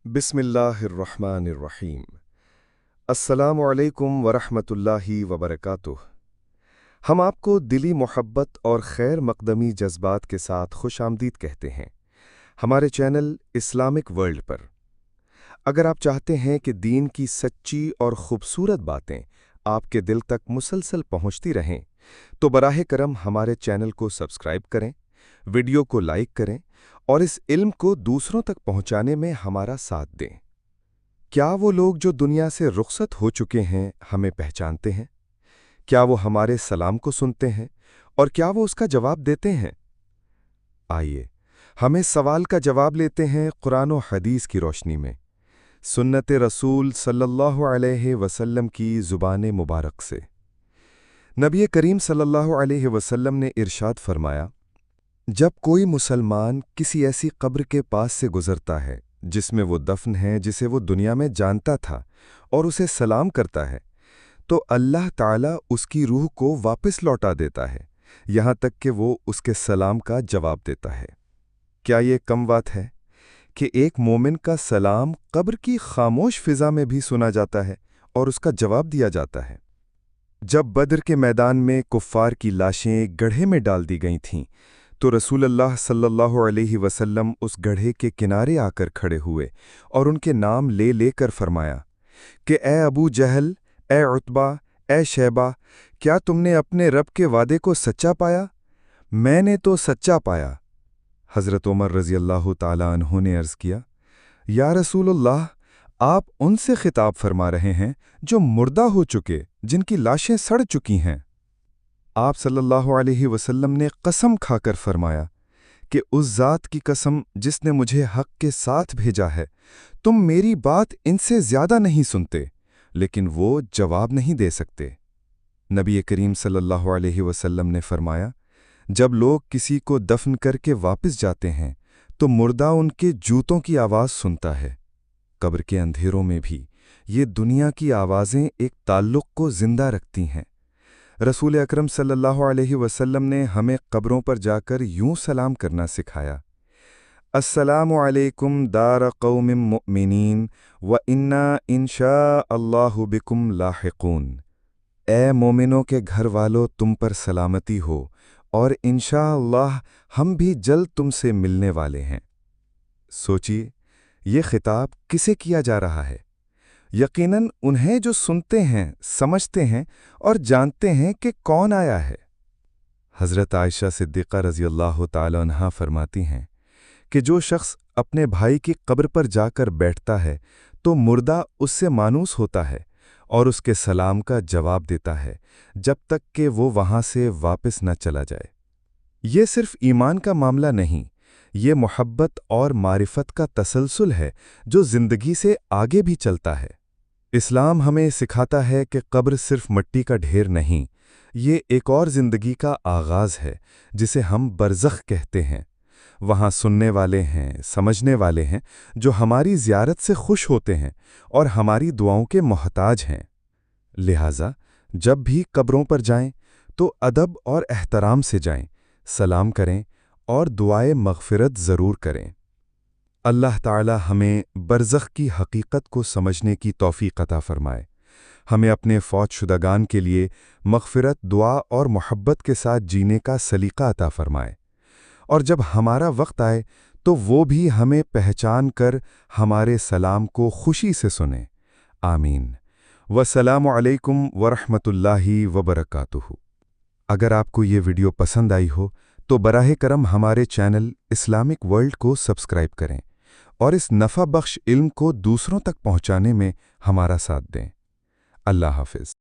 बिस्मिल्लाहिर्रहमानिर्रहीम। अस्सलामु अलैकुम वरहमतुल्लाहि वबरकातुह। हम आपको दिली मोहब्बत और खैर मकदमी जज्बात के साथ खुशामदीद कहते हैं हमारे चैनल इस्लामिक वर्ल्ड पर। अगर आप चाहते हैं कि दीन की सच्ची और खूबसूरत बातें आपके दिल तक मुसलसल पहुंचती रहें, तो बराह करम हमारे चैनल को सब्सक्राइब करें, वीडियो को लाइक करें और इस इल्म को दूसरों तक पहुंचाने में हमारा साथ दें। क्या वो लोग जो दुनिया से रुखसत हो चुके हैं हमें पहचानते हैं? क्या वो हमारे सलाम को सुनते हैं और क्या वो उसका जवाब देते हैं? आइए हम इस सवाल का जवाब लेते हैं कुरान और हदीस की रोशनी में, सुन्नत रसूल सल्लल्लाहु अलैहि वसल्लम की ज़ुबान मुबारक से। नबी करीम सल्लल्लाहु अलैहि वसल्लम ने इरशाद फरमाया, जब कोई मुसलमान किसी ऐसी कब्र के पास से गुजरता है जिसमें वो दफन है जिसे वो दुनिया में जानता था और उसे सलाम करता है, तो अल्लाह ताला उसकी रूह को वापस लौटा देता है, यहाँ तक कि वो उसके सलाम का जवाब देता है। क्या ये कम बात है कि एक मोमिन का सलाम कब्र की खामोश फिजा में भी सुना जाता है और उसका जवाब दिया जाता है। जब बद्र के मैदान में कुफ्फार की लाशें गड्ढे में डाल दी गई थीं, तो रसूलुल्लाह सल्लल्लाहु अलैहि वसल्लम उस गड्ढे के किनारे आकर खड़े हुए और उनके नाम ले लेकर फरमाया कि ए अबू जहल, ए उतबा, ए शैबा, क्या तुमने अपने रब के वादे को सच्चा पाया? मैंने तो सच्चा पाया। हज़रत उमर रज़ी अल्लाह ताला अन्हु ने अर्ज़ किया, या रसूलुल्लाह, आप उनसे खिताब फरमा रहे हैं जो मुर्दा हो चुके, जिनकी लाशें सड़ चुकी हैं। आप सल्लल्लाहु अलैहि वसल्लम ने कसम खाकर फरमाया कि उस ज़ात की कसम जिसने मुझे हक़ के साथ भेजा है, तुम मेरी बात इनसे ज़्यादा नहीं सुनते, लेकिन वो जवाब नहीं दे सकते। नबी करीम सल्लल्लाहु अलैहि वसल्लम ने फरमाया, जब लोग किसी को दफन करके वापस जाते हैं तो मुर्दा उनके जूतों की आवाज़ सुनता है। कब्र के अंधेरों में भी ये दुनिया की आवाज़ें एक ताल्लुक़ को ज़िंदा रखती हैं। रसूल अकरम सल्लल्लाहु अलैहि वसल्लम ने हमें कब्रों पर जाकर यूं सलाम करना सिखाया, अस्सलामु अलैकुम दार कौमिम मुअमिनीन व इन्ना इंशा अल्लाहु बिकुम लाहिकून। ए मोमिनों के घर वालों, तुम पर सलामती हो और इंशाअल्लाह हम भी जल्द तुमसे मिलने वाले हैं। सोचिए, ये खिताब किसे किया जा रहा है? यकीनन उन्हें जो सुनते हैं, समझते हैं और जानते हैं कि कौन आया है। हज़रत आयशा सिद्दीक़ा रज़ी अल्लाह ताला अन्हा फरमाती हैं कि जो शख्स अपने भाई की कब्र पर जाकर बैठता है तो मुर्दा उससे मानूस होता है और उसके सलाम का जवाब देता है जब तक कि वो वहाँ से वापस न चला जाए। ये सिर्फ ईमान का मामला नहीं, ये मोहब्बत और मारिफत का तसलसल है जो ज़िंदगी से आगे भी चलता है। इस्लाम हमें सिखाता है कि कब्र सिर्फ मिट्टी का ढेर नहीं, ये एक और ज़िंदगी का आगाज़ है जिसे हम बरज़ख कहते हैं। वहाँ सुनने वाले हैं, समझने वाले हैं, जो हमारी ज़ियारत से खुश होते हैं और हमारी दुआओं के मोहताज हैं। लिहाजा जब भी कब्रों पर जाएं तो अदब और एहतराम से जाएं, सलाम करें और दुआए मग़फ़िरत ज़रूर करें। अल्लाह ताला हमें बरज़ख की हकीकत को समझने की तौफ़ीक़ अता फ़रमाए। हमें अपने फ़ौतशुदगान के लिए मग़फ़िरत, दुआ और मोहब्बत के साथ जीने का सलीक़ा अता फ़रमाए, और जब हमारा वक्त आए तो वो भी हमें पहचान कर हमारे सलाम को खुशी से सुने। आमीन। वस्सलामु अलैकुम वरहमतुल्लाहि वबरकातुहू। अगर आपको ये वीडियो पसंद आई हो तो बराह करम हमारे चैनल इस्लामिक वर्ल्ड को सब्सक्राइब करें और इस नफ़ा बख्श इल्म को दूसरों तक पहुँचाने में हमारा साथ दें। अल्लाह हाफ़िज़।